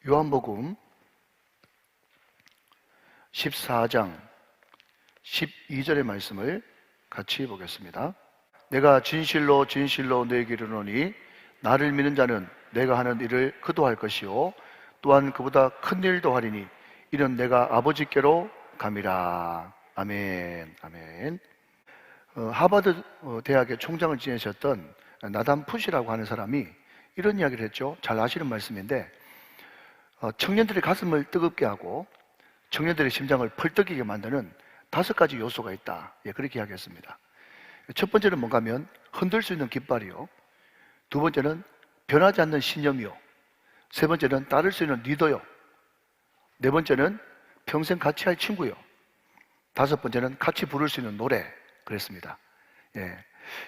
요한복음 14장 12절의 말씀을 같이 보겠습니다. 내가 진실로 진실로 너에게 이르노니 나를 믿는 자는 내가 하는 일을 그도 할 것이요 또한 그보다 큰 일도 하리니 이는 내가 아버지께로 감이라. 아멘. 아멘. 하버드 대학의 총장을 지내셨던 나단 푸시라고 하는 사람이 이런 이야기를 했죠. 잘 아시는 말씀인데, 청년들의 가슴을 뜨겁게 하고 청년들의 심장을 펄떡이게 만드는 5가지 요소가 있다. 그렇게 이야기했습니다. 첫 번째는 뭔가 하면 흔들 수 있는 깃발이요, 두 번째는 변하지 않는 신념이요, 세 번째는 따를 수 있는 리더요, 네 번째는 평생 같이 할 친구요, 다섯 번째는 같이 부를 수 있는 노래. 그랬습니다.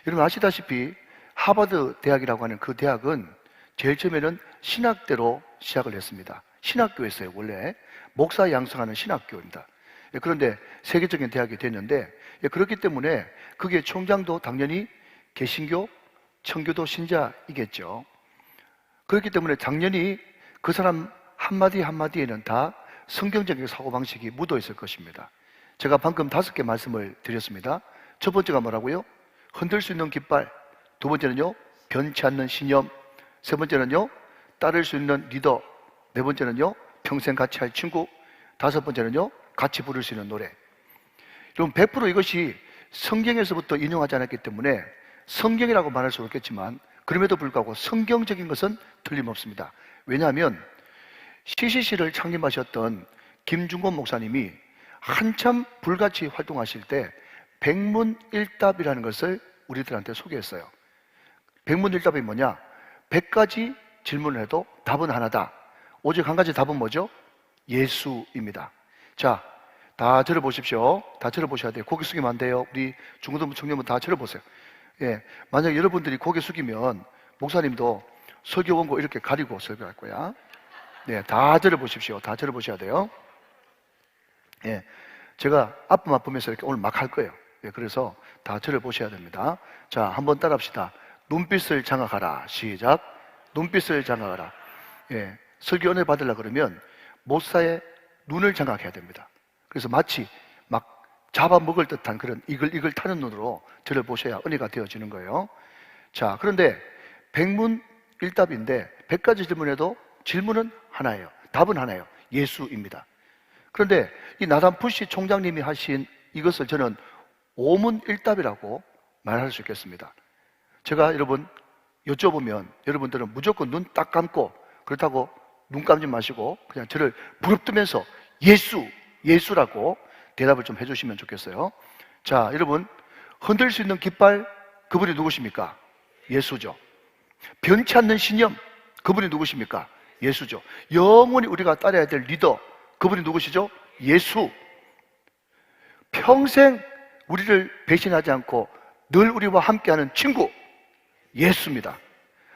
여러분 아시다시피 하버드 대학이라고 하는 그 대학은 제일 처음에는 신학대로 시작을 했습니다. 신학교였어요. 원래 목사 양성하는 신학교입니다. 그런데 세계적인 대학이 됐는데, 그렇기 때문에 그게 총장도 당연히 개신교, 청교도 신자이겠죠. 그렇기 때문에 당연히 그 사람 한마디 한마디에는 다 성경적인 사고방식이 묻어 있을 것입니다. 제가 방금 5개 말씀을 드렸습니다. 첫 번째가 뭐라고요? 흔들 수 있는 깃발. 두 번째는요, 변치 않는 신념. 세 번째는요, 따를 수 있는 리더. 네 번째는요, 평생 같이 할 친구. 다섯 번째는요, 같이 부를 수 있는 노래. 여러분 100% 이것이 성경에서부터 인용하지 않았기 때문에 성경이라고 말할 수 없겠지만, 그럼에도 불구하고 성경적인 것은 틀림없습니다. 왜냐하면 CCC를 창립하셨던 김중곤 목사님이 한참 불같이 활동하실 때 백문일답이라는 것을 우리들한테 소개했어요. 백문일답이 뭐냐? 100가지 질문을 해도 답은 하나다. 오직 한 가지 답은 뭐죠? 예수입니다. 자, 다 들어보십시오. 다 들어보셔야 돼요. 고개 숙이면 안 돼요. 우리 중고등부 청년분 다 들어보세요. 만약 여러분들이 고개 숙이면 목사님도 설교 원고 이렇게 가리고 설교할 거야. 다 들어보십시오. 다 들어보셔야 돼요. 제가 앞만 보면서 이렇게 오늘 막 할 거예요. 그래서 다 들어보셔야 됩니다. 자, 한번 따라합시다. 눈빛을 장악하라. 시작. 눈빛을 장악하라. 설교 은혜 받으려고 그러면 목사의 눈을 장악해야 됩니다. 그래서 마치 막 잡아먹을 듯한 그런 이글 타는 눈으로 들어보셔야 은혜가 되어지는 거예요. 자, 그런데 백문일답인데 100가지 질문에도 질문은 하나예요. 답은 하나예요. 예수입니다. 그런데 이 나단 푸시 총장님이 하신 이것을 저는 오문일답이라고 말할 수 있겠습니다. 제가 여러분 여쭤보면 여러분들은 무조건 눈 딱 감고, 그렇다고 눈 감지 마시고 그냥 저를 부릅뜨면서 예수라고 대답을 좀 해주시면 좋겠어요. 자, 여러분 흔들 수 있는 깃발, 그분이 누구십니까? 예수죠. 변치 않는 신념, 그분이 누구십니까? 예수죠. 영원히 우리가 따라야 될 리더, 그분이 누구시죠? 예수. 평생 우리를 배신하지 않고 늘 우리와 함께하는 친구, 예수입니다.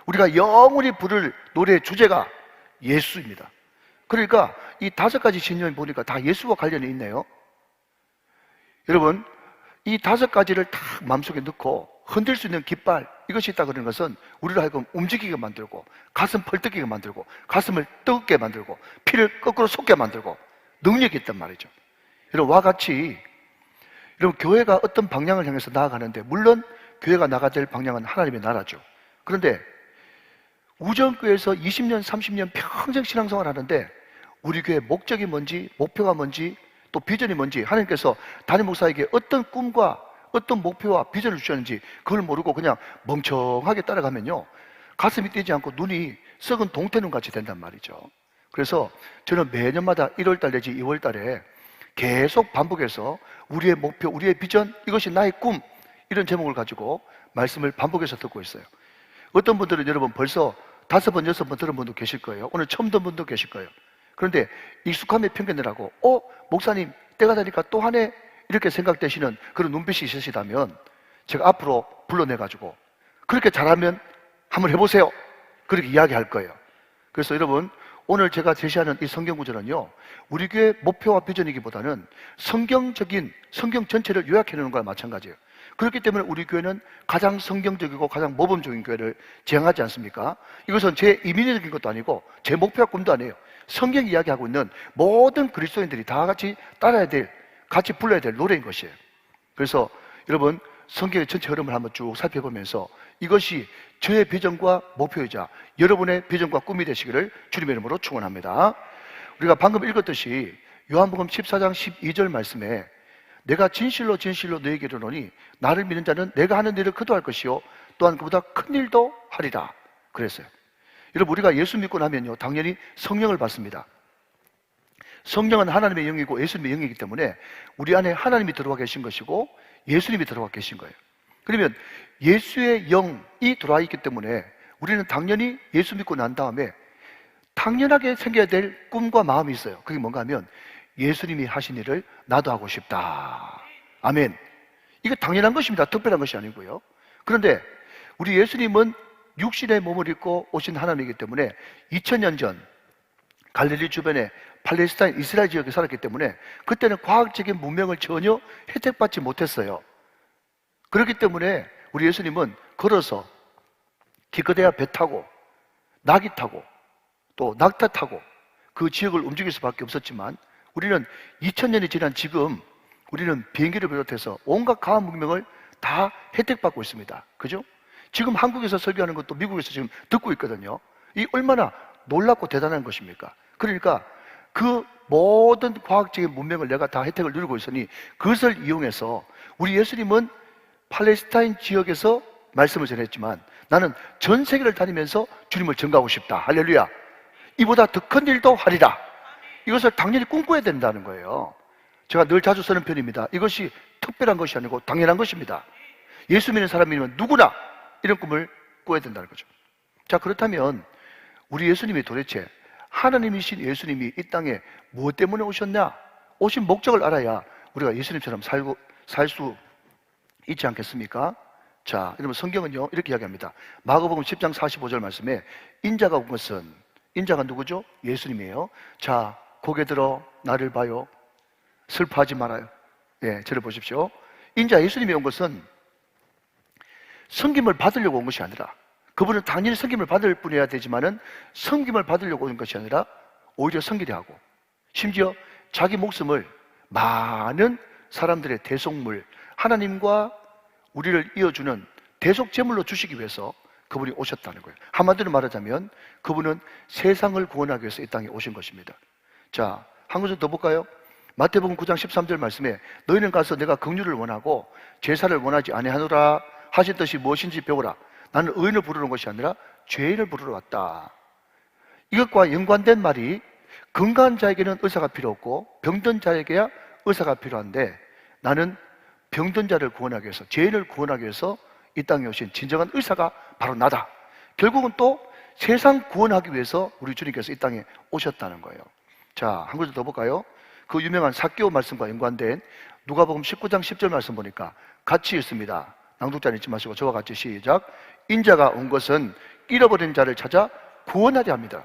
우리가 영원히 부를 노래의 주제가 예수입니다. 그러니까 이 5가지 신념을 보니까 다 예수와 관련이 있네요. 여러분, 이 5가지를 다 마음속에 넣고 흔들 수 있는 깃발, 이것이 있다 그러는 것은 우리를 하여금 움직이게 만들고 가슴 펄떡이게 만들고 가슴을 뜨겁게 만들고 피를 거꾸로 솟게 만들고 능력이 있단 말이죠. 여러분, 와 같이 여러분 교회가 어떤 방향을 향해서 나아가는데, 물론 교회가 나가야 될 방향은 하나님의 나라죠. 그런데 우정교회에서 20년, 30년 평생 신앙생활 하는데 우리 교회의 목적이 뭔지, 목표가 뭔지, 또 비전이 뭔지, 하나님께서 담임 목사에게 어떤 꿈과 어떤 목표와 비전을 주셨는지 그걸 모르고 그냥 멍청하게 따라가면요, 가슴이 뛰지 않고 눈이 썩은 동태눈 같이 된단 말이죠. 그래서 저는 매년마다 1월달 내지 2월달에 계속 반복해서 우리의 목표, 우리의 비전, 이것이 나의 꿈, 이런 제목을 가지고 말씀을 반복해서 듣고 있어요. 어떤 분들은 여러분 벌써 5번, 6번 들은 분도 계실 거예요. 오늘 처음 듣는 분도 계실 거예요. 그런데 익숙함의 편견이라고, 목사님 때가 되니까 또 하네, 이렇게 생각되시는 그런 눈빛이 있으시다면 제가 앞으로 불러내가지고 그렇게 잘하면 한번 해보세요, 그렇게 이야기할 거예요. 그래서 여러분, 오늘 제가 제시하는 이 성경 구절은요, 우리 교회 목표와 비전이기보다는 성경적인 성경 전체를 요약해 놓는 거와 마찬가지예요. 그렇기 때문에 우리 교회는 가장 성경적이고 가장 모범적인 교회를 지향하지 않습니까? 이것은 제 이민적인 것도 아니고 제 목표와 꿈도 아니에요. 성경이 이야기하고 있는 모든 그리스도인들이 다 같이 따라야 될, 같이 불러야 될 노래인 것이에요. 그래서 여러분, 성경의 전체 흐름을 한번 쭉 살펴보면서 이것이 저의 비전과 목표이자 여러분의 비전과 꿈이 되시기를 주님의 이름으로 축원합니다. 우리가 방금 읽었듯이 요한복음 14장 12절 말씀에 내가 진실로 진실로 너에게 이르노니 나를 믿는 자는 내가 하는 일을 그도 할 것이요 또한 그보다 큰 일도 하리라 그랬어요. 여러분, 우리가 예수 믿고 나면요 당연히 성령을 받습니다. 성령은 하나님의 영이고 예수님의 영이기 때문에 우리 안에 하나님이 들어와 계신 것이고 예수님이 들어와 계신 거예요. 그러면 예수의 영이 들어와 있기 때문에 우리는 당연히 예수 믿고 난 다음에 당연하게 생겨야 될 꿈과 마음이 있어요. 그게 뭔가 하면 예수님이 하신 일을 나도 하고 싶다. 아멘. 이게 당연한 것입니다. 특별한 것이 아니고요. 그런데 우리 예수님은 육신의 몸을 입고 오신 하나님이기 때문에 2000년 전 갈릴리 주변에 팔레스타인 이스라엘 지역에 살았기 때문에 그때는 과학적인 문명을 전혀 혜택받지 못했어요. 그렇기 때문에 우리 예수님은 걸어서 기껏해야 배 타고 나귀 타고 또 낙타 타고 그 지역을 움직일 수밖에 없었지만 우리는 2000년이 지난 지금 우리는 비행기를 비롯해서 온갖 과학 문명을 다 혜택받고 있습니다. 그죠? 지금 한국에서 설교하는 것도 미국에서 지금 듣고 있거든요. 이 얼마나 놀랍고 대단한 것입니까? 그러니까 그 모든 과학적인 문명을 내가 다 혜택을 누리고 있으니 그것을 이용해서 우리 예수님은 팔레스타인 지역에서 말씀을 전했지만 나는 전 세계를 다니면서 주님을 전가하고 싶다. 할렐루야. 이보다 더 큰 일도 하리라. 이것을 당연히 꿈꿔야 된다는 거예요. 제가 늘 자주 쓰는 편입니다. 이것이 특별한 것이 아니고 당연한 것입니다. 예수 믿는 사람이면 누구나 이런 꿈을 꿔야 된다는 거죠. 자, 그렇다면 우리 예수님이 도대체 하나님이신 예수님이 이 땅에 무엇 때문에 오셨냐? 오신 목적을 알아야 우리가 예수님처럼 살 수 있지 않겠습니까? 자, 여러분, 성경은요 이렇게 이야기합니다. 마가복음 10장 45절 말씀에 인자가 온 것은, 인자가 누구죠? 예수님이에요. 자, 고개 들어 나를 봐요. 슬퍼하지 말아요. 예, 저를 보십시오. 인자 예수님이 온 것은 섬김을 받으려고 온 것이 아니라, 그분은 당연히 섬김을 받을 분이어야 되지만은 섬김을 받으려고 온 것이 아니라 오히려 섬기려 하고, 심지어 자기 목숨을 많은 사람들의 대속물, 하나님과 우리를 이어주는 대속 제물로 주시기 위해서 그분이 오셨다는 거예요. 한마디로 말하자면 그분은 세상을 구원하기 위해서 이 땅에 오신 것입니다. 자, 한 구절 더 볼까요? 마태복음 9장 13절 말씀에 너희는 가서 내가 긍휼을 원하고 제사를 원하지 아니하노라 하신 뜻이 무엇인지 배우라. 나는 의인을 부르는 것이 아니라 죄인을 부르러 왔다. 이것과 연관된 말이 건강한 자에게는 의사가 필요 없고 병든 자에게야 의사가 필요한데 나는 병든 자를 구원하기 위해서, 죄인을 구원하기 위해서 이 땅에 오신 진정한 의사가 바로 나다. 결국은 또 세상 구원하기 위해서 우리 주님께서 이 땅에 오셨다는 거예요. 자, 한 구절 더 볼까요? 그 유명한 삭개오 말씀과 연관된 누가복음 19장 10절 말씀 보니까 같이 읽습니다. 낭독자는 잊지 마시고 저와 같이 시작. 인자가 온 것은 잃어버린 자를 찾아 구원하려 합니다.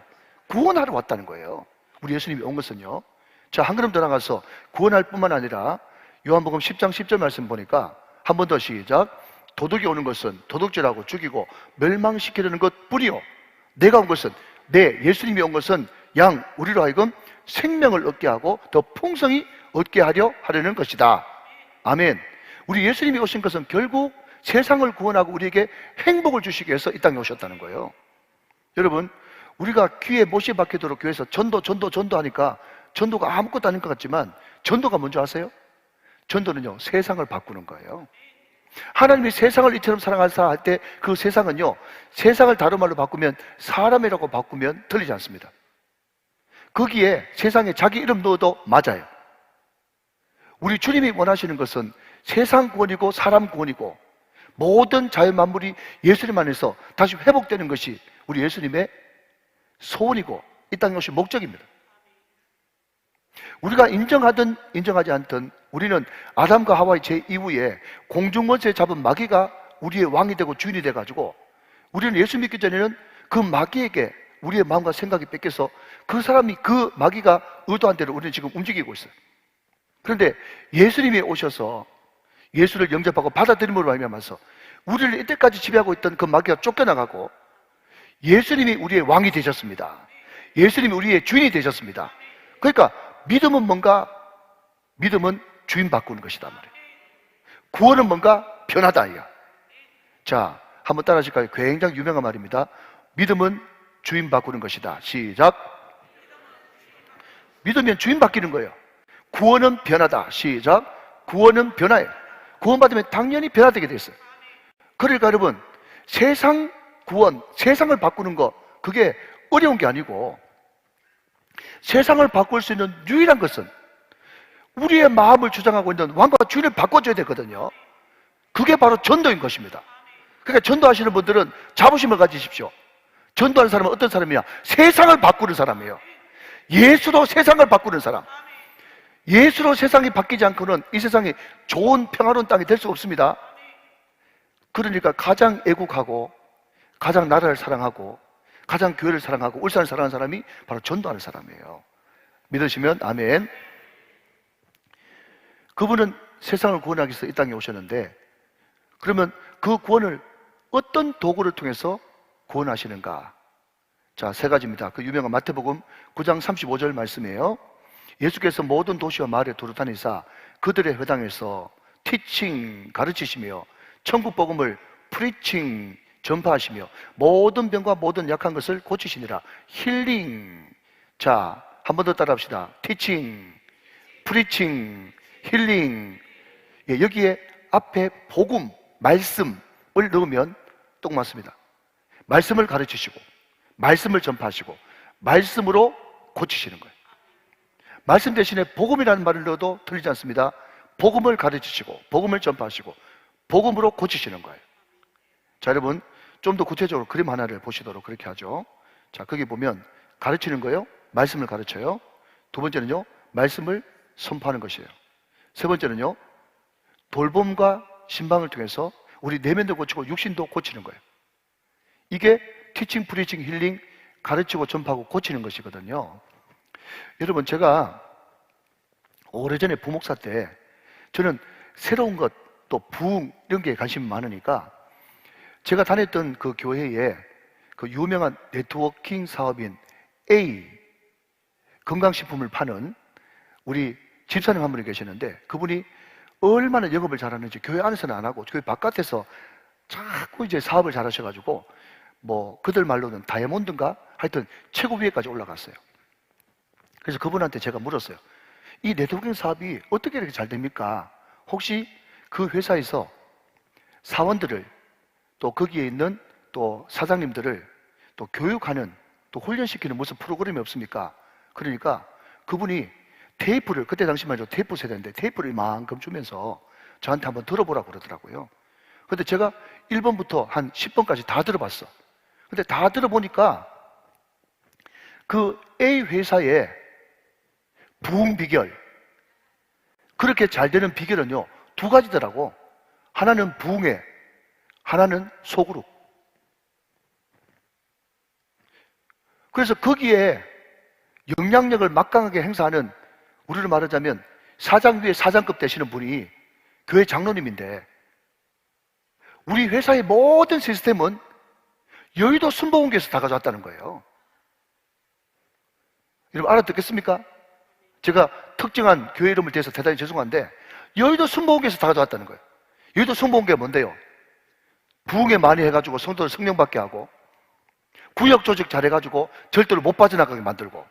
구원하러 왔다는 거예요. 우리 예수님이 온 것은요. 자, 한 걸음 더 나가서 구원할 뿐만 아니라 요한복음 10장 10절 말씀 보니까 한 번 더 시작. 도둑이 오는 것은 도둑질하고 죽이고 멸망시키려는 것 뿐이요, 내가 온 것은, 예수님이 온 것은 양 우리로 하여금 생명을 얻게 하고 더 풍성히 얻게 하려는 것이다. 아멘. 우리 예수님이 오신 것은 결국 세상을 구원하고 우리에게 행복을 주시기 위해서 이 땅에 오셨다는 거예요. 여러분, 우리가 귀에 못이 박히도록 교회에서 전도 하니까 전도가 아무것도 아닌 것 같지만 전도가 뭔지 아세요? 전도는요, 세상을 바꾸는 거예요. 하나님이 세상을 이처럼 사랑하사 할 때 그 세상은요, 세상을 다른 말로 바꾸면 사람이라고 바꾸면 틀리지 않습니다. 거기에 세상에 자기 이름 넣어도 맞아요. 우리 주님이 원하시는 것은 세상 구원이고 사람 구원이고 모든 자연 만물이 예수님 안에서 다시 회복되는 것이 우리 예수님의 소원이고 이 땅에 오신 목적입니다. 우리가 인정하든 인정하지 않든 우리는 아담과 하와의 죄 이후에 공중권세 잡은 마귀가 우리의 왕이 되고 주인이 돼가지고 우리는 예수 믿기 전에는 그 마귀에게 우리의 마음과 생각이 뺏겨서 그 사람이, 그 마귀가 의도한 대로 우리는 지금 움직이고 있어요. 그런데 예수님이 오셔서 예수를 영접하고 받아들임으로 말미암아서 우리를 이때까지 지배하고 있던 그 마귀가 쫓겨나가고 예수님이 우리의 왕이 되셨습니다. 예수님이 우리의 주인이 되셨습니다. 그러니까 믿음은 뭔가? 믿음은 주인 바꾸는 것이다 말이에요. 구원은 뭔가? 변하다 이야. 자, 한번 따라 하실까요? 굉장히 유명한 말입니다. 믿음은 주인 바꾸는 것이다. 시작. 믿으면 주인 바뀌는 거예요. 구원은 변하다. 시작. 구원은 변화예요. 구원받으면 당연히 변화되게 돼 있어요. 그러니까 여러분, 세상 구원, 세상을 바꾸는 거, 그게 어려운 게 아니고, 세상을 바꿀 수 있는 유일한 것은 우리의 마음을 주장하고 있는 왕과 주인을 바꿔줘야 되거든요. 그게 바로 전도인 것입니다. 그러니까 전도하시는 분들은 자부심을 가지십시오. 전도하는 사람은 어떤 사람이냐? 세상을 바꾸는 사람이에요. 예수로 세상을 바꾸는 사람. 예수로 세상이 바뀌지 않고는 이 세상이 좋은 평화로운 땅이 될 수 없습니다. 그러니까 가장 애국하고 가장 나라를 사랑하고 가장 교회를 사랑하고 울산을 사랑하는 사람이 바로 전도하는 사람이에요. 믿으시면 아멘. 그분은 세상을 구원하기 위해서 이 땅에 오셨는데, 그러면 그 구원을 어떤 도구를 통해서 구원하시는가? 자, 세 가지입니다. 그 유명한 마태복음 9장 35절 말씀이에요. 예수께서 모든 도시와 마을에 두루 다니사 그들의 회당에서 티칭 가르치시며 천국 복음을 프리칭 전파하시며 모든 병과 모든 약한 것을 고치시니라. 힐링. 자, 한 번 더 따라합시다. 티칭, 프리칭, 힐링. 예, 여기에 앞에 복음, 말씀을 넣으면 딱 맞습니다. 말씀을 가르치시고 말씀을 전파하시고 말씀으로 고치시는 거예요. 말씀 대신에 복음이라는 말을 넣어도 틀리지 않습니다. 복음을 가르치시고 복음을 전파하시고 복음으로 고치시는 거예요. 자, 여러분 좀 더 구체적으로 그림 하나를 보시도록 그렇게 하죠. 자, 거기 보면 가르치는 거예요. 말씀을 가르쳐요. 두 번째는요, 말씀을 선포하는 것이에요. 세 번째는요, 돌봄과 신방을 통해서 우리 내면도 고치고 육신도 고치는 거예요. 이게 티칭, 프리칭, 힐링, 가르치고 전파하고 고치는 것이거든요. 여러분, 제가 오래전에 부목사 때 저는 새로운 것, 또 부흥 이런 게 관심이 많으니까 제가 다녔던 그 교회에 그 유명한 네트워킹 사업인 A 건강식품을 파는 우리 집사님 한 분이 계시는데, 그분이 얼마나 영업을 잘하는지 교회 안에서는 안 하고 교회 바깥에서 자꾸 이제 사업을 잘하셔가지고 뭐 그들 말로는 다이아몬드인가 하여튼 최고 위에까지 올라갔어요. 그래서 그분한테 제가 물었어요. 이 네트워킹 사업이 어떻게 이렇게 잘 됩니까? 혹시 그 회사에서 사원들을 또 거기에 있는 또 사장님들을 또 교육하는 또 훈련시키는 무슨 프로그램이 없습니까? 그러니까 그분이 테이프를, 그때 당시만 해도 테이프 세대인데 테이프를 이만큼 주면서 저한테 한번 들어보라고 그러더라고요. 근데 제가 1번부터 한 10번까지 다 들어봤어. 근데 다 들어보니까 그 A 회사의 부흥 비결, 그렇게 잘 되는 비결은요, 두 가지더라고. 하나는 부흥회, 하나는 소그룹. 그래서 거기에 영향력을 막강하게 행사하는, 우리로 말하자면 사장 위에 사장급 되시는 분이 교회 장로님인데, 우리 회사의 모든 시스템은 여의도 순복음교회에서 다 가져왔다는 거예요. 여러분 알아듣겠습니까? 제가 특정한 교회 이름을 대해서 대단히 죄송한데 여의도 순복음교회에서 다 가져왔다는 거예요. 여의도 순복음교회가 뭔데요? 부흥회 많이 해가지고 성도들 성령받게 하고, 구역 조직 잘해가지고 절대로 못 빠져나가게 만들고,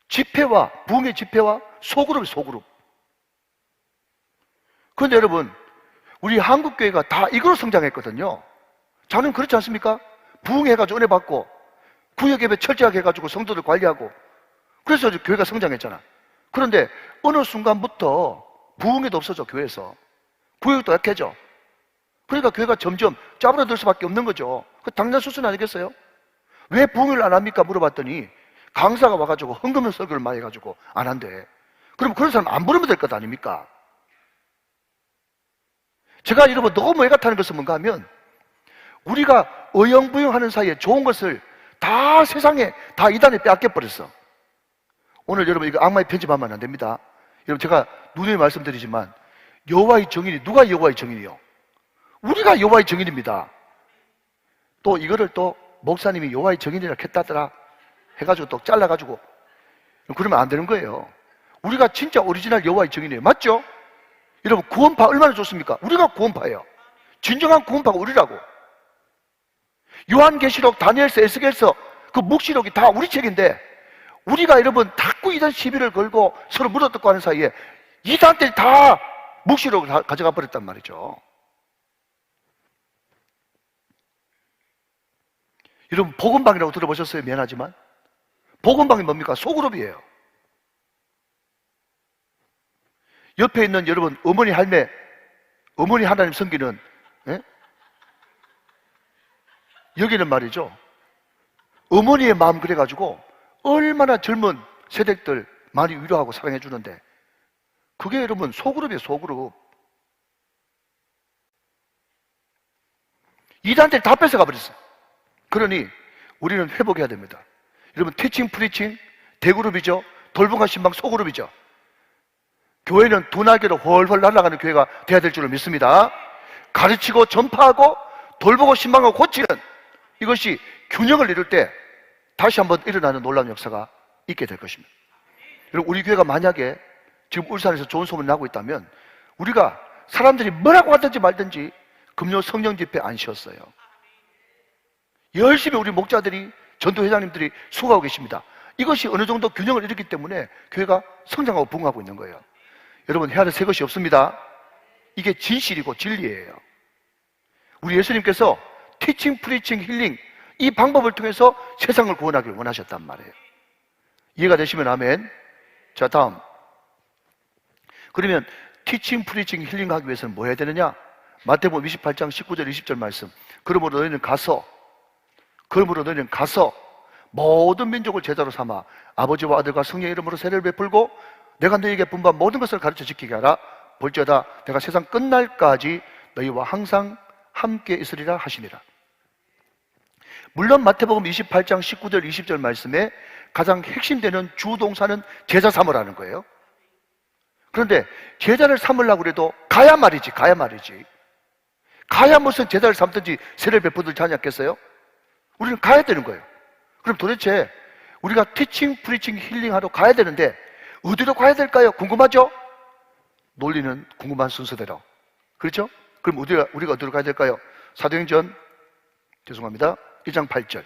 집회와 부흥회 집회와 소그룹이 소그룹. 그런데 여러분, 우리 한국교회가 다 이거로 성장했거든요. 저는 그렇지 않습니까? 부흥해가지고 은혜 받고 구역 예배 철저하게 해가지고 성도들 관리하고, 그래서 교회가 성장했잖아. 그런데 어느 순간부터 부흥회도 없어져. 교회에서 구역도 약해져. 그러니까 교회가 점점 짜부러들 수밖에 없는 거죠. 그 당장 수순 아니겠어요? 왜 부흥회를 안 합니까? 물어봤더니 강사가 와가지고 헌금을 설교를 많이 해가지고 안 한대. 그럼 그런 사람 안 부르면 될 것 아닙니까? 제가 여러분 너무 애가 타는 것은 뭔가 하면, 우리가 어영부영하는 사이에 좋은 것을 다 세상에 다 이단에 빼앗겨버렸어. 오늘 여러분 이거 악마의 편집하면 안 됩니다. 여러분 제가 누누이 말씀드리지만 여호와의 증인이 누가 여호와의 증인이요? 우리가 여호와의 증인입니다. 또 이거를 또 목사님이 여호와의 증인이라 했다더라 해가지고 또 잘라가지고 그러면 안 되는 거예요. 우리가 진짜 오리지널 여호와의 증인이에요. 맞죠? 여러분 구원파 얼마나 좋습니까? 우리가 구원파예요. 진정한 구원파가 우리라고. 요한계시록, 다니엘서, 에스겔서 그 묵시록이 다 우리 책인데 우리가 여러분 자꾸 이단 시비를 걸고 서로 물어뜯고 하는 사이에 이단들이 다 묵시록을 다 가져가 버렸단 말이죠. 여러분 복음방이라고 들어보셨어요? 미안하지만 복음방이 뭡니까? 소그룹이에요. 옆에 있는 여러분 어머니 할매, 어머니 하나님 섬기는 여기는 말이죠, 어머니의 마음 그래가지고 얼마나 젊은 세대들 많이 위로하고 사랑해 주는데 그게 여러분 소그룹이에요. 소그룹. 이단들 다 뺏어가 버렸어요. 그러니 우리는 회복해야 됩니다. 여러분 티칭 프리칭 대그룹이죠. 돌봄과 신방 소그룹이죠. 교회는 두 날개로 훨훨 날아가는 교회가 돼야 될 줄을 믿습니다. 가르치고 전파하고 돌보고 신방하고 고치는 이것이 균형을 이룰 때 다시 한번 일어나는 놀라운 역사가 있게 될 것입니다. 여러분 우리 교회가 만약에 지금 울산에서 좋은 소문이 나고 있다면 우리가 사람들이 뭐라고 하든지 말든지 금요 성령 집회 안 쉬었어요. 열심히 우리 목자들이 전도회장님들이 수고하고 계십니다. 이것이 어느 정도 균형을 이뤘기 때문에 교회가 성장하고 부흥하고 있는 거예요. 여러분 헤아려 새 것이 없습니다. 이게 진실이고 진리예요. 우리 예수님께서 티칭, 프리칭, 힐링 이 방법을 통해서 세상을 구원하기를 원하셨단 말이에요. 이해가 되시면 아멘. 자 다음, 그러면 티칭, 프리칭, 힐링 하기 위해서는 뭐 해야 되느냐? 마태복음 28장 19절 20절 말씀. 그러므로 너희는 가서 모든 민족을 제자로 삼아 아버지와 아들과 성령의 이름으로 세례를 베풀고 내가 너희에게 분부한 모든 것을 가르쳐 지키게 하라. 볼지어다 내가 세상 끝날까지 너희와 항상 함께 있으리라 하시니라. 물론 마태복음 28장 19절 20절 말씀에 가장 핵심되는 주동사는 제자 삼으라는 거예요. 그런데 제자를 삼으려고 해도 가야 말이지. 가야 무슨 제자를 삼든지 세례를 베푸든지 하지 않겠어요? 우리는 가야 되는 거예요. 그럼 도대체 우리가 티칭, 프리칭, 힐링하러 가야 되는데 어디로 가야 될까요? 궁금하죠? 논리는 궁금한 순서대로. 그렇죠? 그럼 우리가 어디로 가야 될까요? 사도행전 1장 8절.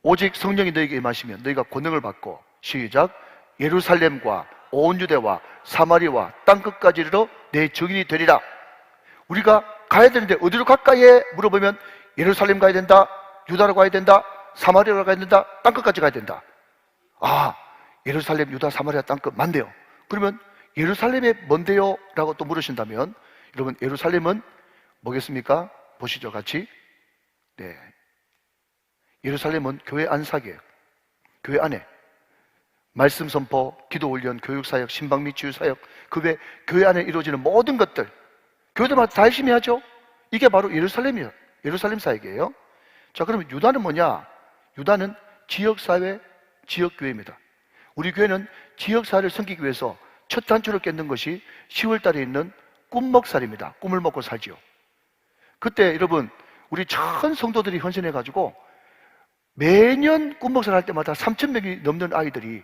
오직 성령이 너희에게 임하시면 너희가 권능을 받고 시작 예루살렘과 온 유대와 사마리와 땅끝까지 이르러 내 증인이 되리라. 우리가 가야 되는데 어디로 갈까에 물어보면 예루살렘 가야 된다, 유다로 가야 된다, 사마리아로 가야 된다, 땅끝까지 가야 된다. 아, 예루살렘, 유다, 사마리아 땅끝 맞네요. 그러면 예루살렘에 뭔데요? 라고 또 물으신다면 여러분 예루살렘은 뭐겠습니까? 보시죠 같이. 네, 예루살렘은 교회 안삭이에요. 교회 안에 말씀 선포, 기도 훈련, 교육 사역, 신방 및 치유 사역, 그 외 교회 안에 이루어지는 모든 것들 교회들마다 다 열심히 하죠. 이게 바로 예루살렘이에요. 예루살렘 사역이에요. 자, 그러면 유다는 뭐냐? 유다는 지역사회, 지역교회입니다. 우리 교회는 지역사회를 섬기기 위해서 첫 단추를 깼는 것이 10월 달에 있는 꿈먹살입니다. 꿈을 먹고 살지요. 그때 여러분 우리 전 성도들이 헌신해가지고 매년 꿈먹살 할 때마다 3,000명이 넘는 아이들이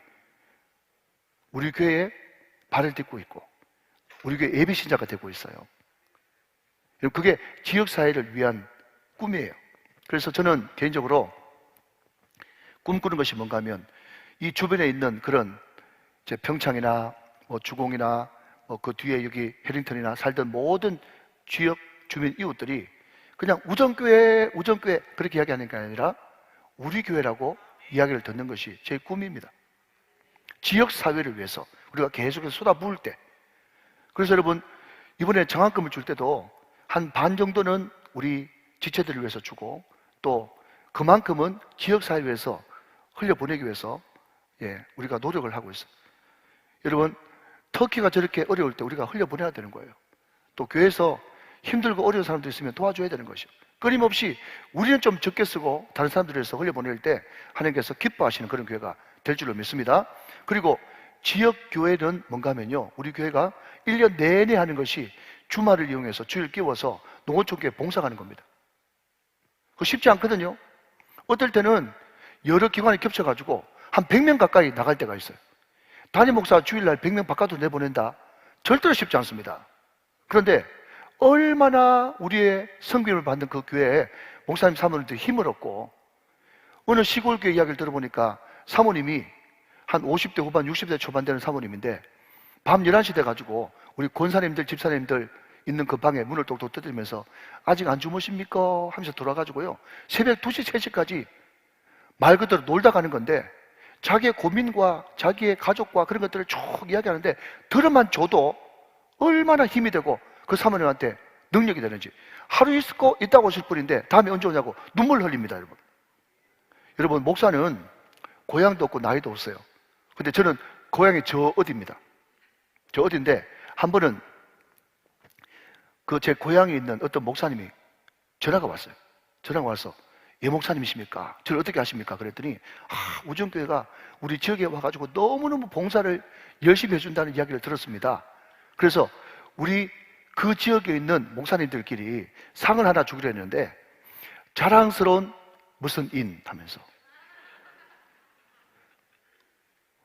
우리 교회에 발을 딛고 있고 우리 교회 예비신자가 되고 있어요. 그게 지역사회를 위한 꿈이에요. 그래서 저는 개인적으로 꿈꾸는 것이 뭔가 하면 이 주변에 있는 그런 평창이나 뭐 주공이나 뭐 그 뒤에 여기 해링턴이나 살던 모든 지역 주민 이웃들이 그냥 우정교회 그렇게 이야기하는 게 아니라 우리 교회라고 이야기를 듣는 것이 제 꿈입니다. 지역사회를 위해서 우리가 계속해서 쏟아부을 때, 그래서 여러분 이번에 장학금을 줄 때도 한 반 정도는 우리 지체들을 위해서 주고 또 그만큼은 지역사회를 위해서 흘려보내기 위해서 우리가 노력을 하고 있어요. 여러분 터키가 저렇게 어려울 때 우리가 흘려보내야 되는 거예요. 또 교회에서 힘들고 어려운 사람도 있으면 도와줘야 되는 것이요. 끊임없이 우리는 좀 적게 쓰고 다른 사람들을 위해서 흘려보낼 때 하나님께서 기뻐하시는 그런 교회가 될 줄로 믿습니다. 그리고 지역교회는 뭔가 하면요, 우리 교회가 1년 내내 하는 것이 주말을 이용해서 주일 끼워서 농어촌교회 봉사하는 겁니다. 그거 쉽지 않거든요. 어떨 때는 여러 기관이 겹쳐가지고 한 100명 가까이 나갈 때가 있어요. 담임 목사 주일날 100명 바깥으로 내보낸다? 절대로 쉽지 않습니다. 그런데 얼마나 우리의 성교를 받는 그 교회에 목사님 사모님들이 힘을 얻고, 어느 시골교회 이야기를 들어보니까 사모님이 한 50대 후반 60대 초반 되는 사모님인데 밤 11시 돼가지고 우리 권사님들 집사님들 있는 그 방에 문을 똑똑 두드리면서 아직 안 주무십니까? 하면서 돌아가지고요, 새벽 2시 3시까지 말 그대로 놀다 가는 건데 자기의 고민과 자기의 가족과 그런 것들을 쭉 이야기하는데 들어만 줘도 얼마나 힘이 되고 그 사모님한테 능력이 되는지. 하루 있다고 오실 분인데 다음에 언제 오냐고 눈물 흘립니다. 여러분 목사는 고향도 없고 나이도 없어요. 근데 저는 고향이 저 어디입니다. 저 어디인데 한 번은 그 제 고향에 있는 어떤 목사님이 전화가 왔어요. 전화가 와서 예 목사님이십니까? 저를 어떻게 아십니까? 그랬더니 우정교회가 우리 지역에 와가지고 너무너무 봉사를 열심히 해준다는 이야기를 들었습니다. 그래서 우리 그 지역에 있는 목사님들끼리 상을 하나 주기로 했는데 자랑스러운 무슨 인 하면서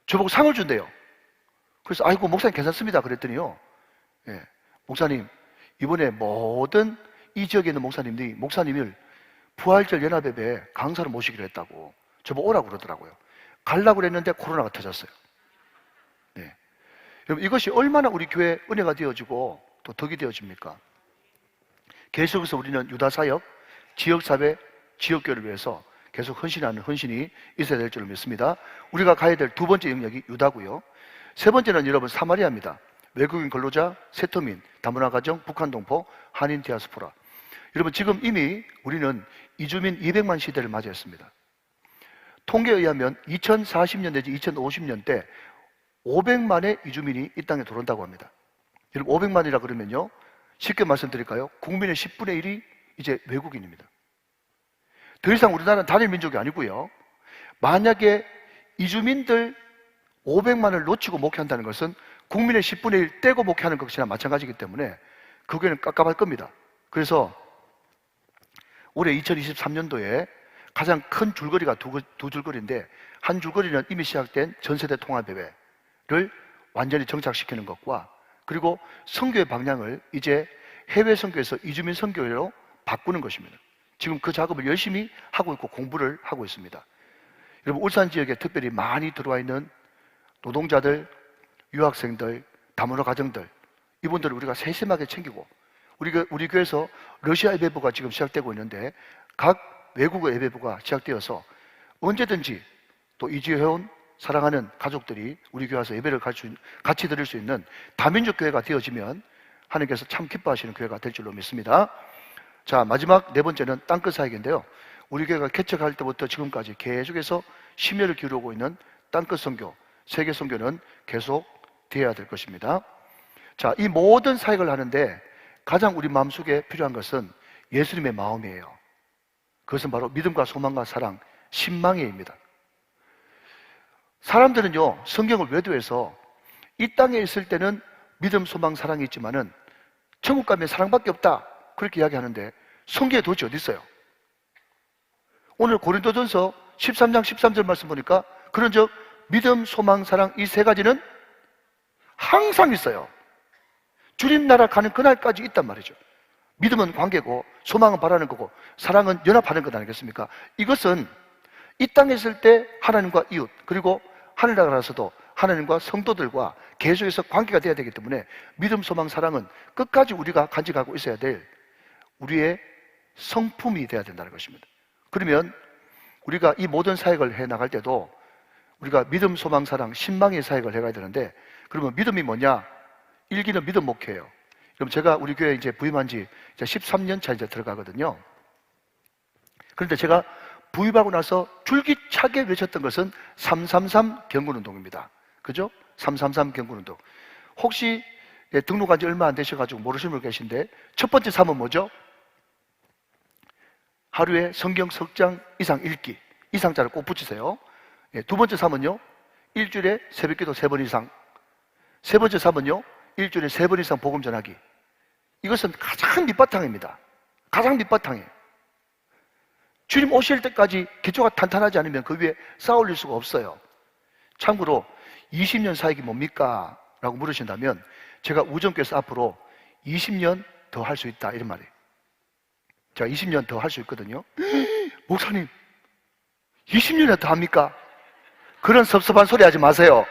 저보고 상을 준대요. 그래서 아이고 목사님 괜찮습니다 그랬더니요, 예, 목사님 이번에 모든 이 지역에 있는 목사님을 부활절 연합예배 강사로 모시기로 했다고 저보고 오라고 그러더라고요. 가려고 그랬는데 코로나가 터졌어요. 네. 여러분 이것이 얼마나 우리 교회 은혜가 되어지고 또 덕이 되어집니까? 계속해서 우리는 유다사역, 지역사회, 지역교회를 위해서 계속 헌신하는 헌신이 있어야 될 줄로 믿습니다. 우리가 가야 될 두 번째 영역이 유다고요. 세 번째는 여러분 사마리아입니다. 외국인 근로자, 세터민, 다문화 가정, 북한 동포, 한인 디아스포라. 여러분 지금 이미 우리는 이주민 200만 시대를 맞이했습니다. 통계에 의하면 2040년 내지 2050년 때 500만의 이주민이 이 땅에 들어온다고 합니다. 여러분 500만이라 그러면요, 쉽게 말씀드릴까요? 국민의 10분의 1이 이제 외국인입니다. 더 이상 우리나라는 단일 민족이 아니고요, 만약에 이주민들 500만을 놓치고 목회한다는 것은 국민의 10분의 1 떼고 목회하는 것이나 마찬가지이기 때문에 그게는 깝깝할 겁니다. 그래서 올해 2023년도에 가장 큰 줄거리가 두 줄거리인데, 한 줄거리는 이미 시작된 전세대 통합예배를 완전히 정착시키는 것과, 그리고 선교의 방향을 이제 해외 선교에서 이주민 선교회로 바꾸는 것입니다. 지금 그 작업을 열심히 하고 있고 공부를 하고 있습니다. 여러분 울산 지역에 특별히 많이 들어와 있는 노동자들, 유학생들, 다문화 가정들, 이분들을 우리가 세심하게 챙기고, 우리 교회에서 러시아 예배부가 지금 시작되고 있는데 각 외국어 예배부가 시작되어서 언제든지 또 이주해온 사랑하는 가족들이 우리 교회 와서 예배를 같이 드릴 수 있는 다민족 교회가 되어지면 하나님께서 참 기뻐하시는 교회가 될 줄로 믿습니다. 자, 마지막 네 번째는 땅끝 사역인데요, 우리 교회가 개척할 때부터 지금까지 계속해서 심혈을 기울이고 있는 땅끝 선교, 세계 선교는 계속 되어야 될 것입니다. 자, 이 모든 사역을 하는데 가장 우리 마음속에 필요한 것은 예수님의 마음이에요. 그것은 바로 믿음과 소망과 사랑, 신망의입니다. 사람들은요, 성경을 외도해서 이 땅에 있을 때는 믿음, 소망, 사랑이 있지만은 천국 가면 사랑밖에 없다, 그렇게 이야기하는데 성경에 도대체 어디 있어요? 오늘 고린도전서 13장 13절 말씀 보니까 그런즉 믿음, 소망, 사랑 이 세 가지는 항상 있어요. 주님 나라 가는 그날까지 있단 말이죠. 믿음은 관계고, 소망은 바라는 거고, 사랑은 연합하는 것 아니겠습니까? 이것은 이 땅에 있을 때 하나님과 이웃, 그리고 하늘나라에서도 하나님과 성도들과 계속해서 관계가 돼야 되기 때문에 믿음, 소망, 사랑은 끝까지 우리가 간직하고 있어야 될 우리의 성품이 돼야 된다는 것입니다. 그러면 우리가 이 모든 사역을 해 나갈 때도 우리가 믿음, 소망, 사랑, 신망의 사역을 해가야 되는데, 그러면 믿음이 뭐냐? 일기는 믿음 목회예요. 그럼 제가 우리 교회 이제 부임한 지 이제 13년 차 이제 들어가거든요. 그런데 제가 부임하고 나서 줄기차게 외쳤던 것은 333 경건운동입니다. 그죠? 333 경건운동. 혹시 등록한 지 얼마 안 되셔가지고 모르시는 분 계신데, 첫 번째 3은 뭐죠? 하루에 성경 석 장 이상 읽기. 이상자를 꼭 붙이세요. 두 번째 3은요, 일주일에 새벽기도 3번 이상. 세 번째 삽은요, 일주일에 3번 이상 복음 전하기. 이것은 가장 밑바탕입니다. 가장 밑바탕이에요. 주님 오실 때까지 기초가 탄탄하지 않으면 그 위에 쌓아 올릴 수가 없어요. 참고로 20년 사역이 뭡니까? 라고 물으신다면 제가 우정교회에서 앞으로 20년 더 할 수 있다 이런 말이에요. 제가 20년 더 할 수 있거든요. 목사님 20년이나 더 합니까? 그런 섭섭한 소리 하지 마세요.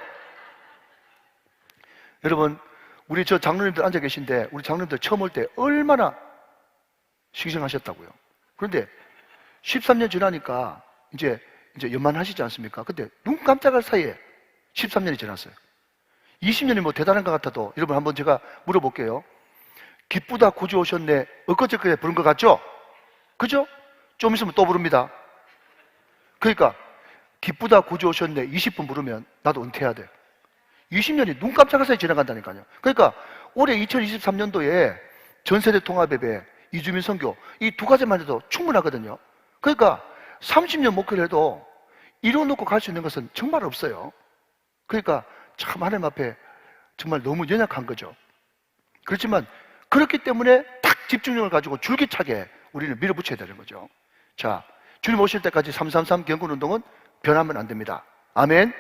여러분, 우리 저 장로님들 앉아 계신데 우리 장로님들 처음 올 때 얼마나 싱싱하셨다고요. 그런데 13년 지나니까 이제 연만하시지 않습니까? 근데 눈 깜짝할 사이에 13년이 지났어요. 20년이 뭐 대단한 것 같아도 여러분 한번 제가 물어볼게요. 기쁘다 구주 오셨네 엊그저께 부른 것 같죠? 그죠? 좀 있으면 또 부릅니다. 그러니까 기쁘다 구주 오셨네 20분 부르면 나도 은퇴해야 돼. 20년이 눈 깜짝할 사이에 지나간다니까요. 그러니까 올해 2023년도에 전세대 통합예배, 이주민 선교 이 두 가지만 해도 충분하거든요. 그러니까 30년 목표를 해도 이뤄놓고 갈 수 있는 것은 정말 없어요. 그러니까 참 하나님 앞에 정말 너무 연약한 거죠. 그렇지만 그렇기 때문에 딱 집중력을 가지고 줄기차게 우리는 밀어붙여야 되는 거죠. 자, 주님 오실 때까지 333 경건운동은 변하면 안 됩니다. 아멘.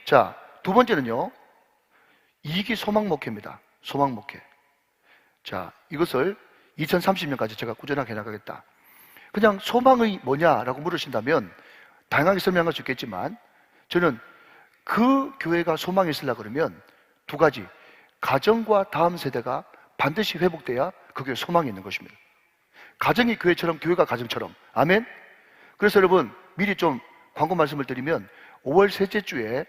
자, 두 번째는요, 2기 소망목회입니다. 소망목회. 자, 이것을 2030년까지 제가 꾸준하게 해나가겠다. 그냥 소망이 뭐냐라고 물으신다면 다양하게 설명할 수 있겠지만 저는 그 교회가 소망이 있으려고 그러면 두 가지, 가정과 다음 세대가 반드시 회복돼야 그 교회에 소망이 있는 것입니다. 가정이 교회처럼 교회가 가정처럼. 아멘. 그래서 여러분 미리 좀 광고 말씀을 드리면 5월 셋째 주에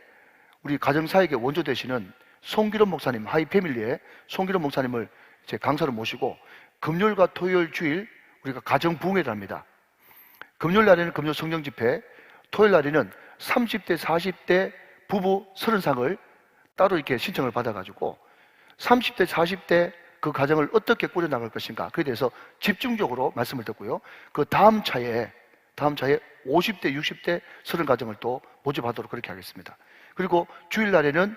우리 가정사역의 원조 되시는 송기론 목사님, 하이패밀리의 송기론 목사님을 제 강사로 모시고 금요일과 토요일 주일 우리가 가정 부흥회를 합니다. 금요일 날에는 금요 성령 집회, 토요일 날에는 30대, 40대 부부 30상을 따로 이렇게 신청을 받아가지고 30대, 40대 그 가정을 어떻게 꾸려나갈 것인가 그에 대해서 집중적으로 말씀을 듣고요. 그 다음 차에 50대, 60대 30가정을 또 모집하도록 그렇게 하겠습니다. 그리고 주일날에는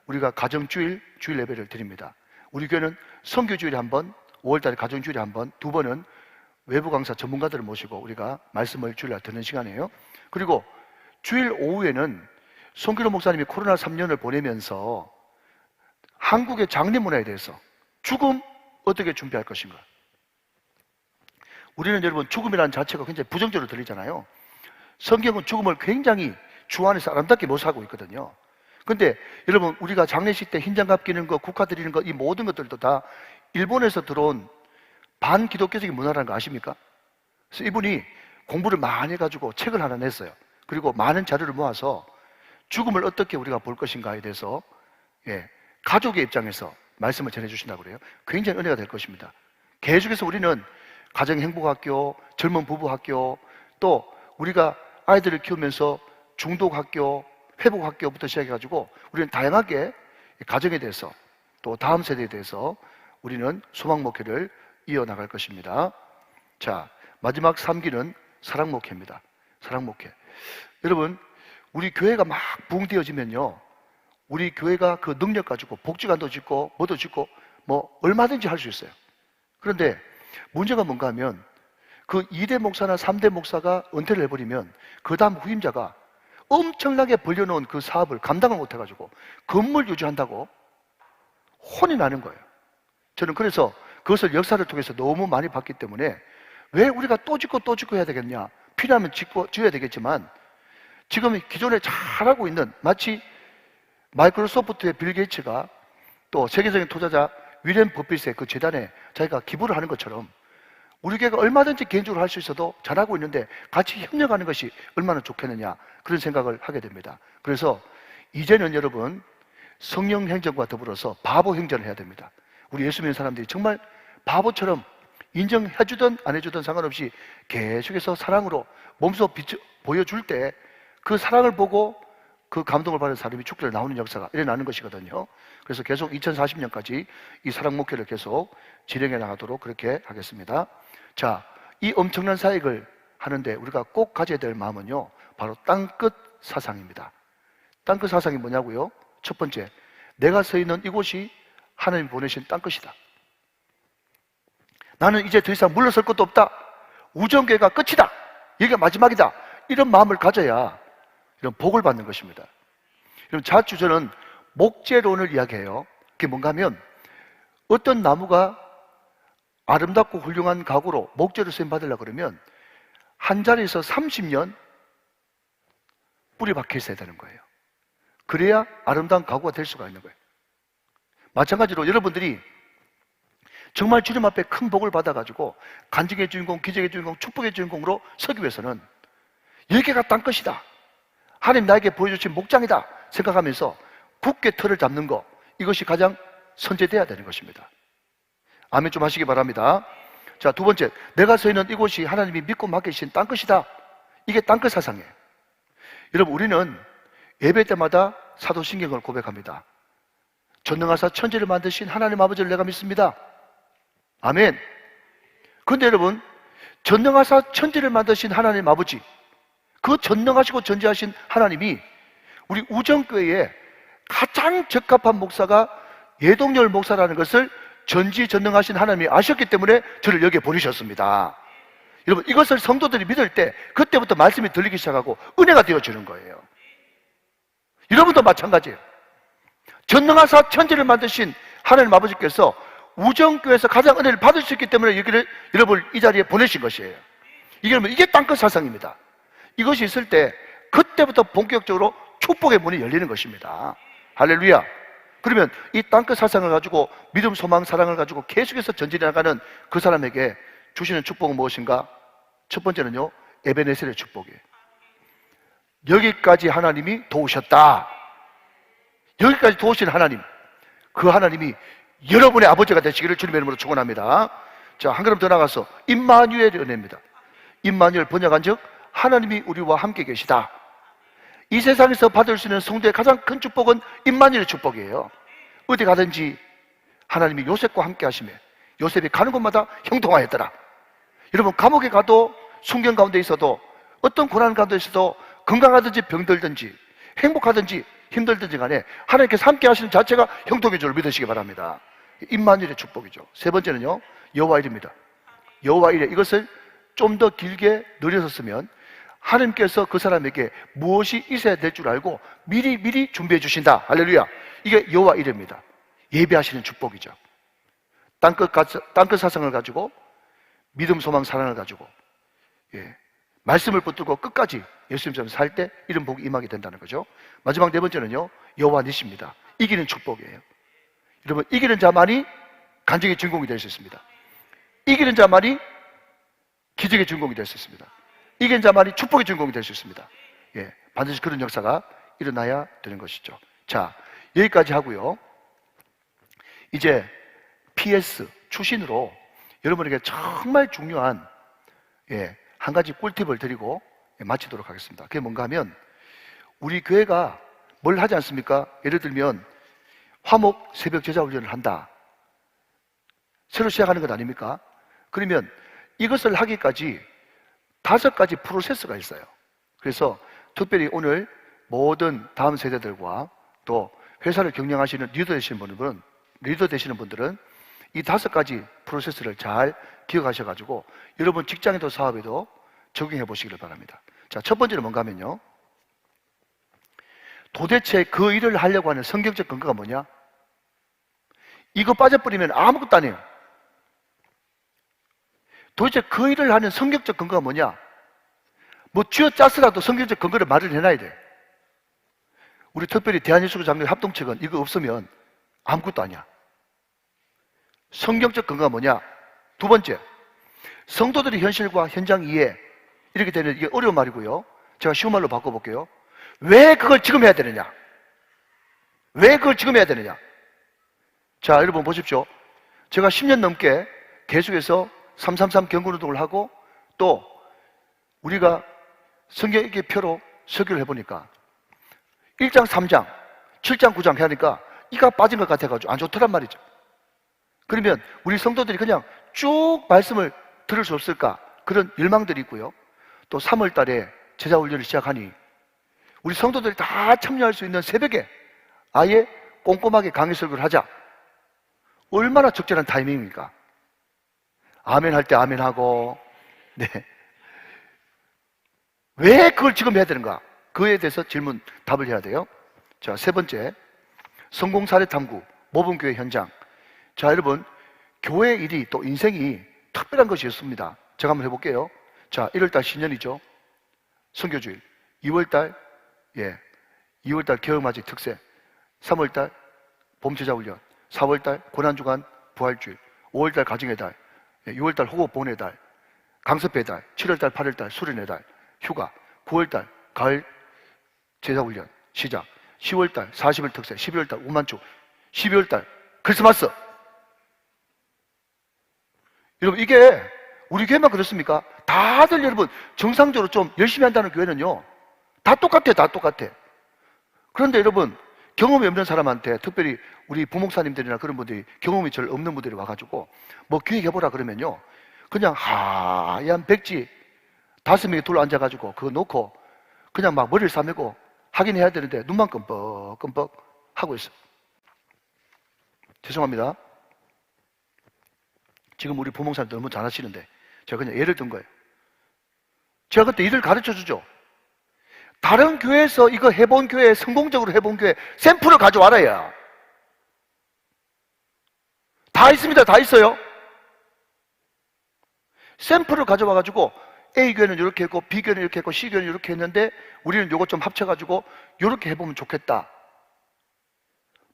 우리가 가정주일, 주일 예배를 드립니다. 우리 교회는 선교주일에 한 번, 5월달에 가정주일에 한 번, 두 번은 외부 강사 전문가들을 모시고 우리가 말씀을 주일날 듣는 시간이에요. 그리고 주일 오후에는 송기로 목사님이 코로나 3년을 보내면서 한국의 장례 문화에 대해서 죽음 어떻게 준비할 것인가. 우리는 여러분 죽음이라는 자체가 굉장히 부정적으로 들리잖아요. 성경은 죽음을 굉장히 주 안에서 아름답게 묘사하고 있거든요. 근데 여러분 우리가 장례식 때 흰장갑 끼는 거, 국화 드리는 거, 이 모든 것들도 다 일본에서 들어온 반기독교적인 문화라는 거 아십니까? 그래서 이분이 공부를 많이 해가지고 책을 하나 냈어요. 그리고 많은 자료를 모아서 죽음을 어떻게 우리가 볼 것인가에 대해서 가족의 입장에서 말씀을 전해주신다고 그래요. 굉장히 은혜가 될 것입니다. 계속해서 우리는 가정행복학교, 젊은 부부학교, 또 우리가 아이들을 키우면서 중독학교, 회복학교부터 시작해가지고 우리는 다양하게 가정에 대해서 또 다음 세대에 대해서 우리는 소망목회를 이어나갈 것입니다. 자, 마지막 3기는 사랑목회입니다. 사랑목회. 여러분, 우리 교회가 막 부흥되어지면요, 우리 교회가 그 능력 가지고 복지관도 짓고 뭐도 짓고 뭐 얼마든지 할 수 있어요. 그런데 문제가 뭔가 하면 그 2대 목사나 3대 목사가 은퇴를 해버리면 그 다음 후임자가 엄청나게 벌려놓은 그 사업을 감당을 못해가지고 건물 유지한다고 혼이 나는 거예요. 저는 그래서 그것을 역사를 통해서 너무 많이 봤기 때문에 왜 우리가 또 짓고 또 짓고 해야 되겠냐, 필요하면 지어야 되겠지만 지금 기존에 잘하고 있는, 마치 마이크로소프트의 빌 게이츠가 또 세계적인 투자자 위렌 버핏의 그 재단에 자기가 기부를 하는 것처럼 우리 교회가 얼마든지 개인적으로 할 수 있어도 잘하고 있는데 같이 협력하는 것이 얼마나 좋겠느냐, 그런 생각을 하게 됩니다. 그래서 이제는 여러분 성령 행정과 더불어서 바보 행전을 해야 됩니다. 우리 예수 믿는 사람들이 정말 바보처럼 인정해주든 안 해주든 상관없이 계속해서 사랑으로 몸소 보여줄 때 그 사랑을 보고 그 감동을 받은 사람이 축제를 나오는 역사가 일어나는 것이거든요. 그래서 계속 2040년까지 이 사랑 목회를 계속 진행해 나가도록 그렇게 하겠습니다. 자, 이 엄청난 사역을 하는데 우리가 꼭 가져야 될 마음은요, 바로 땅끝 사상입니다. 땅끝 사상이 뭐냐고요? 첫 번째, 내가 서 있는 이곳이 하나님이 보내신 땅끝이다. 나는 이제 더 이상 물러설 것도 없다. 우정교회가 끝이다. 여기가 마지막이다. 이런 마음을 가져야 이런 복을 받는 것입니다. 여러분, 자주 저는 목재론을 이야기해요. 그게 뭔가 하면 어떤 나무가 아름답고 훌륭한 가구로 목재로 쓰임 받으려고 그러면 한 자리에서 30년 뿌리 박혀 있어야 되는 거예요. 그래야 아름다운 가구가 될 수가 있는 거예요. 마찬가지로 여러분들이 정말 주님 앞에 큰 복을 받아가지고 간증의 주인공, 기적의 주인공, 축복의 주인공으로 서기 위해서는 여기가 땅끝이다, 하나님 나에게 보여주신 목장이다 생각하면서 굳게 틀을 잡는 것, 이것이 가장 선제돼야 되는 것입니다. 아멘 좀 하시기 바랍니다. 자, 두 번째, 내가 서 있는 이곳이 하나님이 믿고 맡기신 땅끝이다. 이게 땅끝 사상이에요. 여러분, 우리는 예배 때마다 사도신경을 고백합니다. 전능하사 천지를 만드신 하나님 아버지를 내가 믿습니다. 아멘. 그런데 여러분, 전능하사 천지를 만드신 하나님 아버지, 그 전능하시고 전지하신 하나님이 우리 우정교회에 가장 적합한 목사가 예동열 목사라는 것을 전지전능하신 하나님이 아셨기 때문에 저를 여기에 보내셨습니다. 여러분, 이것을 성도들이 믿을 때 그때부터 말씀이 들리기 시작하고 은혜가 되어지는 거예요. 여러분도 마찬가지예요. 전능하사 천지를 만드신 하나님 아버지께서 우정교회에서 가장 은혜를 받을 수 있기 때문에 여기를 여러분을 이 자리에 보내신 것이에요. 이게 땅끝 사상입니다. 이것이 있을 때 그때부터 본격적으로 축복의 문이 열리는 것입니다. 할렐루야. 그러면 이 땅끝 사상을 가지고 믿음, 소망, 사랑을 가지고 계속해서 전진해 나가는 그 사람에게 주시는 축복은 무엇인가? 첫 번째는요, 에베네셀의 축복이에요. 여기까지 하나님이 도우셨다. 여기까지 도우신 하나님, 그 하나님이 여러분의 아버지가 되시기를 주님의 이름으로 축원합니다. 자, 한 걸음 더 나가서 임마누엘의 은혜입니다. 임마누엘 번역한 즉 하나님이 우리와 함께 계시다. 이 세상에서 받을 수 있는 성도의 가장 큰 축복은 임마누엘의 축복이에요. 어디 가든지 하나님이 요셉과 함께 하시며 요셉이 가는 곳마다 형통하였더라. 여러분, 감옥에 가도, 순경 가운데 있어도, 어떤 고난 가운데 있어도, 건강하든지 병들든지 행복하든지 힘들든지 간에 하나님께서 함께 하시는 자체가 형통의 줄을 믿으시기 바랍니다. 임마누엘의 축복이죠. 세 번째는요, 여호와 일입니다. 여호와 일에 이것을 좀 더 길게 늘려서 쓰면 하나님께서 그 사람에게 무엇이 있어야 될 줄 알고 미리 준비해 주신다. 할렐루야. 이게 여호와 일입니다. 예배하시는 축복이죠. 땅끝 사상을 가지고 믿음, 소망, 사랑을 가지고 말씀을 붙들고 끝까지 예수님처럼 살 때 이런 복이 임하게 된다는 거죠. 마지막 네 번째는요, 여호와 니시입니다. 이기는 축복이에요. 여러분, 이기는 자만이 간증의 주인공이 될 수 있습니다. 이기는 자만이 기적의 주인공이 될 수 있습니다. 이기는 자만이 축복의 주인공이 될 수 있습니다. 반드시 그런 역사가 일어나야 되는 것이죠. 자, 여기까지 하고요. 이제 PS 추신으로 여러분에게 정말 중요한 한 가지 꿀팁을 드리고 마치도록 하겠습니다. 그게 뭔가 하면 우리 교회가 뭘 하지 않습니까? 예를 들면 화목 새벽 제자 훈련을 한다. 새로 시작하는 것 아닙니까? 그러면 이것을 하기까지 5가지 프로세스가 있어요. 그래서 특별히 오늘 모든 다음 세대들과 또 회사를 경영하시는 리더 되시는 분들은 이 5가지 프로세스를 잘 기억하셔가지고 여러분 직장에도 사업에도 적용해 보시기를 바랍니다. 자, 첫 번째는 뭔가 하면요, 도대체 그 일을 하려고 하는 성경적 근거가 뭐냐? 이거 빠져버리면 아무것도 안 해요. 도대체 그 일을 하는 성경적 근거가 뭐냐? 뭐 쥐어짰으라도 성경적 근거를 말을 해놔야 돼. 우리 특별히 대한예수교 장로회 합동측은 이거 없으면 아무것도 아니야. 성경적 근거가 뭐냐? 두 번째, 성도들의 현실과 현장 이해. 이렇게 되는, 이게 어려운 말이고요. 제가 쉬운 말로 바꿔볼게요. 왜 그걸 지금 해야 되느냐? 왜 그걸 지금 해야 되느냐? 자, 여러분 보십시오. 제가 10년 넘게 계속해서 333 경건운동을 하고 또 우리가 성경 읽기 표로 설교를 해보니까 1장, 3장, 7장, 9장 하니까 이가 빠진 것 같아가지고 안 좋더란 말이죠. 그러면 우리 성도들이 그냥 쭉 말씀을 들을 수 없을까? 그런 열망들이 있고요. 또 3월 달에 제자훈련을 시작하니 우리 성도들이 다 참여할 수 있는 새벽에 아예 꼼꼼하게 강의 설교를 하자. 얼마나 적절한 타이밍입니까? 아멘 할 때 아멘 하고, 네. 왜 그걸 지금 해야 되는가? 그에 대해서 질문, 답을 해야 돼요. 자, 세 번째. 성공 사례 탐구, 모범교회 현장. 자, 여러분, 교회 일이 또 인생이 특별한 것이 있습니다. 제가 한번 해볼게요. 자, 1월달 신년이죠. 선교주일. 2월달, 2월달 개혁맞이 특세. 3월달 봄제자훈련. 4월달 고난주간 부활주일. 5월달 가정의 달. 6월달 호흡보훈의 달. 강습의 달. 7월달 8월달 수련의 달. 휴가. 9월달 가을 제자훈련 시작. 10월달 40일 특세. 11월달 우만추. 12월달 크리스마스. 여러분, 이게 우리 교회만 그렇습니까? 다들 여러분 정상적으로 좀 열심히 한다는 교회는요, 다 똑같아. 그런데 여러분, 경험이 없는 사람한테, 특별히 우리 부목사님들이나 그런 분들이 경험이 절 없는 분들이 와가지고 뭐 기획해보라 그러면요, 그냥 하얀 백지 5명이 둘러 앉아가지고 그거 놓고 그냥 막 머리를 싸매고 하긴 해야 되는데 눈만 끔뻑끔뻑 하고 있어. 죄송합니다. 지금 우리 부목사님들 너무 잘하시는데 제가 그냥 예를 든 거예요. 제가 그때 일을 가르쳐주죠. 다른 교회에서 이거 해본 교회, 성공적으로 해본 교회 샘플을 가져와라야. 다 있습니다. 다 있어요. 샘플을 가져와가지고 A교회는 이렇게 했고 B교회는 이렇게 했고 C교회는 이렇게 했는데 우리는 요거 좀 합쳐가지고 이렇게 해보면 좋겠다.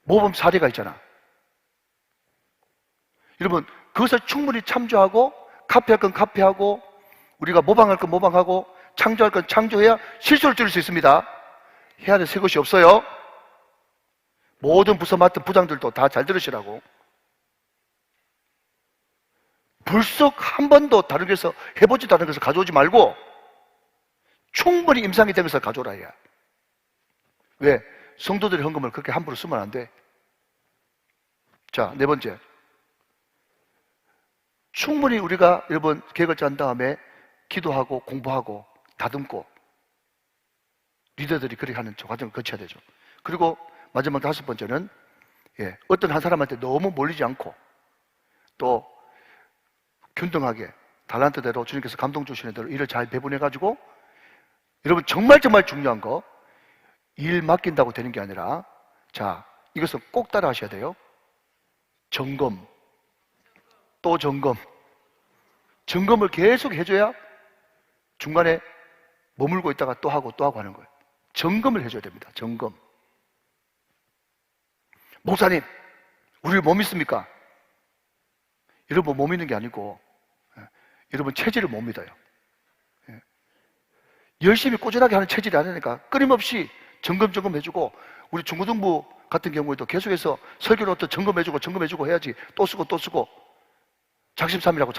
모범 사례가 있잖아. 여러분, 그것을 충분히 참조하고 카피할 건 카피하고 우리가 모방할 건 모방하고 창조할 건 창조해야 실수를 줄일 수 있습니다. 해야 될 새 것이 없어요. 모든 부서 맡은 부장들도 다 잘 들으시라고. 불쑥 한 번도 다른 것에서 해보지도 않은 것을 가져오지 말고 충분히 임상이 된 것을 가져오라 해야. 왜? 성도들의 헌금을 그렇게 함부로 쓰면 안 돼. 자, 네 번째. 충분히 우리가 여러분 계획을 짠 다음에 기도하고 공부하고 다듬고 리더들이 그렇게 하는 저 과정을 거쳐야 되죠. 그리고 마지막 5번째는 어떤 한 사람한테 너무 몰리지 않고 또 균등하게 달란트대로 주님께서 감동 주시는 대로 일을 잘 배분해가지고 여러분 정말 중요한 거, 일 맡긴다고 되는 게 아니라, 자, 이것은 꼭 따라 하셔야 돼요. 점검, 또 점검. 점검을 계속 해줘야 중간에 머물고 있다가 또 하고 하는 거예요. 점검을 해줘야 됩니다. 점검. 목사님, 우리를 못 믿습니까? 여러분 못 믿는 게 아니고 여러분 체질을 못 믿어요. 열심히 꾸준하게 하는 체질이 아니니까 끊임없이 점검 해주고, 우리 중고등부 같은 경우에도 계속해서 설교를 또 점검해주고 해야지 또 쓰고 작심삼일하고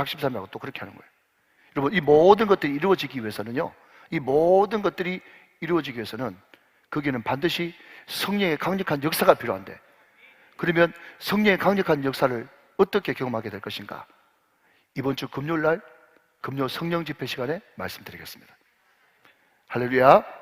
또 그렇게 하는 거예요. 여러분, 이 모든 것들이 이루어지기 위해서는요, 거기에는 반드시 성령의 강력한 역사가 필요한데, 그러면 성령의 강력한 역사를 어떻게 경험하게 될 것인가? 이번 주 금요일 날 금요 성령 집회 시간에 말씀드리겠습니다. 할렐루야.